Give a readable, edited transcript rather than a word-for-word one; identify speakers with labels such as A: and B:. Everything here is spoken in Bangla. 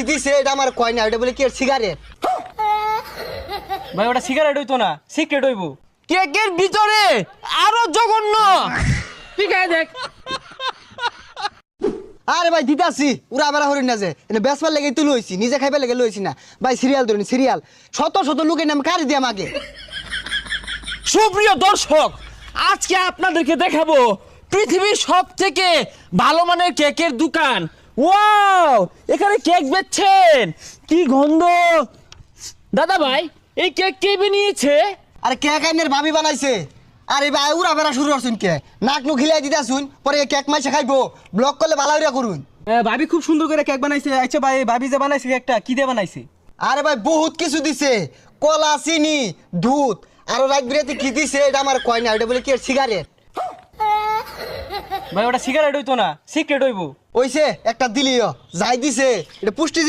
A: দিছে এটা আমার কয় না, এটা বলে কি সিগারেট।
B: ভাই ওটা সিগারেট হইতো না, সিক্রেট হইব।
C: কেকের ভিতরে আরো জঘন্য।
B: ঠিক আছে দেখ।
A: আরে ভাই দিতাছি উড়া বেড়া হরিণ না যে এটা বেসবার লেগে তুই লইছি, নিজে খাইবার লেগে লইছি না ভাই। সিরিয়াল ধরুন সিরিয়াল, শত শত লোকের নাম কারি দিয়ে আমাকে।
C: সুপ্রিয় দর্শক, আজকে আপনাদেরকে দেখাবো পৃথিবীর সবথেকে ভালো মানের কেকের দোকান। ওয়াও, এখানে কেক বেচছেন, কি গন্ধ। দাদা ভাই, এই কেক কে বানিয়েছে?
A: আরে কেক আইনের ভাবি বানাইছে। আরে ভাই উড়া বেড়া শুরু করছুন কে, নাক নু খিলাই দিতাছুন, পরে কেক মাইসে খাইবো, ব্লক করলে ভালো হইরা করুন।
B: ভাবি খুব সুন্দর করে কেক বানাইছে। আচ্ছা ভাই, ভাবি যে বানাইছে কেকটা কি দিয়ে বানাইছে?
A: আরে ভাই বহুত কিছু দিছে, কলা, চিনি, দুধ, আরো রাত বিরাতে কি দিছে এটা আমার কয় না, এটা বলে কি সিগারেট।
B: ভাই ওটা সিগারেট হইতো না, সিক্রেট হইব।
A: ওইছে একটা দিলিও যাই দিছে এটা পুষ্টি